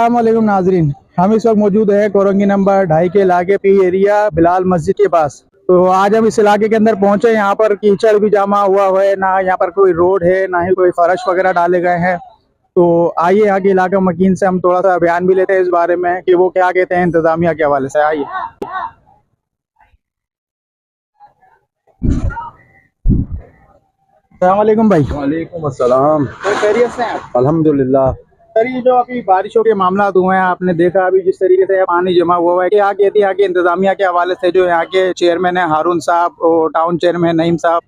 अस्सलामुअलैकुम नाजरीन, हम इस वक्त मौजूद है कोरंगी नंबर 2.5 के इलाके पी एरिया बिलाल मस्जिद के पास। तो आज हम इस इलाके के अंदर पहुंचे। यहाँ पर कीचड़ भी जमा हुआ है, ना यहाँ पर कोई रोड है, ना ही कोई फर्श वगैरह डाले गए हैं। तो आइए यहाँ के इलाका मकीन से हम थोड़ा सा बयान भी लेते हैं इस बारे में कि वो क्या कहते हैं इंतजामिया के हवाले से। आइए। अस्सलामुअलैकुम भाई। वालेकुम अस्सलाम। तो खैरियत से हैं आप? अल्हम्दुलिल्लाह। सर, ये जो अभी बारिशों के मामला हुए हैं, आपने देखा अभी जिस तरीके से पानी जमा हुआ है, कि यहाँ कहती है कि इंतजामिया के हवाले से जो यहाँ के चेयरमैन है हारून साहब और टाउन चेयरमैन नईम साहब,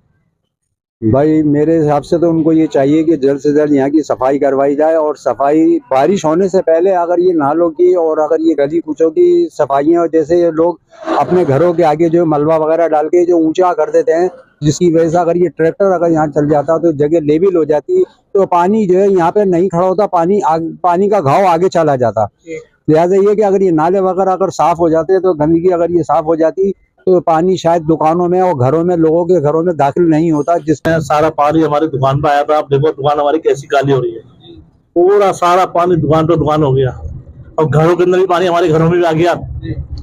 भाई मेरे हिसाब से तो उनको ये चाहिए कि जल्द से जल्द यहाँ की सफाई करवाई जाए। और सफाई बारिश होने से पहले अगर ये नालों की और अगर ये गली कूचों की सफाइयाँ, जैसे ये लोग अपने घरों के आगे जो मलबा वगैरह डाल के जो ऊंचा कर देते हैं, जिसकी वजह से अगर ये ट्रैक्टर अगर यहाँ चल जाता तो जगह लेवल हो जाती, तो पानी जो है यहाँ पे नहीं खड़ा होता, पानी का घाव आगे चला जाता। लिहाजा ये कि अगर ये नाले वगैरह अगर साफ हो जाते तो गंदगी अगर ये साफ हो जाती तो पानी शायद दुकानों में और घरों में, लोगों के घरों में दाखिल नहीं होता। जिसमें सारा पानी हमारी दुकान पे आया था। आप देखो दुकान हमारी कैसी काली हो रही है, पूरा सारा पानी दुकान पे दुकान हो गया। अब घरों के अंदर भी पानी हमारे घरों में भी आ गया।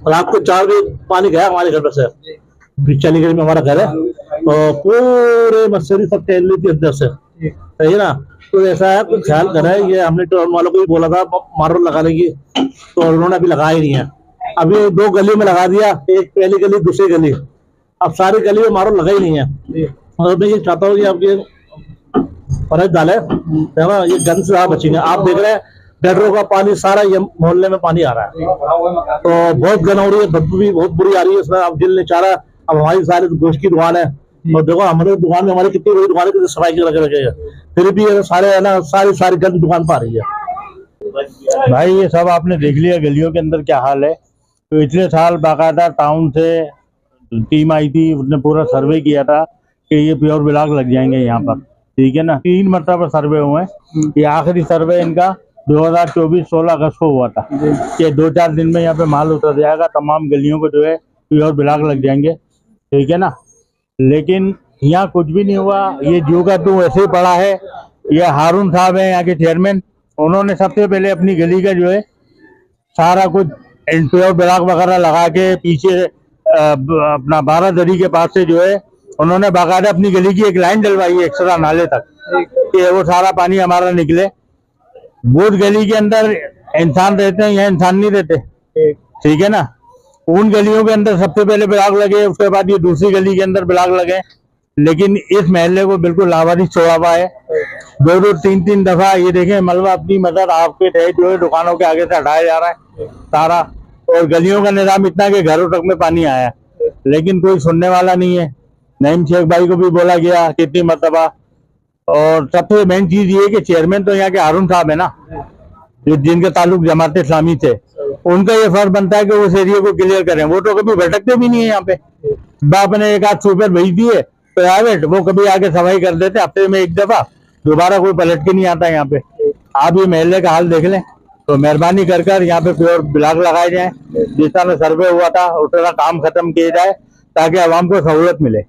रात को 4 बजे पानी गया हमारे घर पे से। चली गली में हमारा घर है, तो पूरे मच्छरी सब टहल ली थी अंदर से, सही ना। तो ऐसा है, कुछ ख्याल करा है। ये हमने टर्न वालों को भी बोला था मार्बल लगाने की, तो उन्होंने अभी लगाया ही नहीं है। अभी 2 गलियों में लगा दिया, एक पहली गली दूसरी गली, अब सारी गली में मार्बल लगा ही नहीं है। और मैं ये चाहता हूँ कि आप ये फर्ज डाले, है ना, ये गंद से आप बचेंगे। आप देख रहे हैं गटरों का पानी सारा ये मोहल्ले में पानी आ रहा है, तो बहुत गंद हो रही है, बदबू भी बहुत बुरी आ रही है इसमें। अब दिल नहीं चाह रहा। अब हमारी सारी गोश्त की दुकान है, और देखो हमारे दुकान में हमारी कितनी बड़ी दुकान है, कितनी सफाई के रखे हैं, फिर भी ये सारे है ना, सारी गंद दुकान पर आ रही है। भाई ये सब आपने देख लिया गलियों के अंदर क्या हाल है। तो इतने साल बाकायदा टाउन से टीम आई थी, उसने पूरा सर्वे किया था कि ये प्योर ब्लॉक लग जाएंगे यहाँ पर, ठीक है ना। 3 मरतबा सर्वे हुए। ये आखिरी सर्वे इनका 2024-16 अगस्त को हुआ था कि 2-4 दिन में यहाँ पे माल उतर जाएगा, तमाम गलियों को जो है प्योर ब्लॉक लग जाएंगे, ठीक है ना। लेकिन यहाँ कुछ भी नहीं हुआ। ये जो का तू ऐसे ही पड़ा है। ये हारून साहब है यहाँ के चेयरमैन, उन्होंने सबसे पहले अपनी गली का जो है सारा कुछ प्योर ब्लॉक वगैरह लगा के पीछे अपना 12 दरी के पास से जो है उन्होंने बाकायदा अपनी गली की एक लाइन डलवाई है एक्स्ट्रा नाले तक, कि वो सारा पानी हमारा निकले। वो गली के अंदर इंसान रहते हैं, यहाँ इंसान नहीं रहते, ठीक है ना। उन गलियों के अंदर सबसे पहले ब्लॉक लगे, उसके बाद ये दूसरी गली के अंदर ब्लॉक लगे। लेकिन इस महल्ले को बिल्कुल लावारिस छोड़ा हुआ है। 2-2, 3-3 दफा ये देखें मलबा अपनी मदद आपके तहत जो है दुकानों के आगे से हटाया जा रहा है सारा, और गलियों का निजाम इतना कि घरों तक में पानी आया, लेकिन कोई सुनने वाला नहीं है। नईम शेख भाई को भी बोला गया कितनी मरतबा। और सबसे मेन चीज ये कि चेयरमैन तो यहाँ के हारून साहब है ना, जिनके ताल्लुक जमात इस्लामी थे, उनका ये फर्ज बनता है कि उस एरिया को क्लियर करें। वो तो कभी भटकते भी नहीं है यहाँ पे। आपने एक आध सुपर भेज दिए प्राइवेट, वो कभी आके सफाई कर देते हफ्ते में 1 दफा, दोबारा कोई पलट के नहीं आता यहाँ पे। आप ये महल्ले का हाल देख लें। तो मेहरबानी कर यहाँ पे प्योर ब्लॉक लगाए जाए, जिस तरह सर्वे हुआ था उस तरह काम खत्म किया जाए, ताकि आवाम को सहूलत मिले।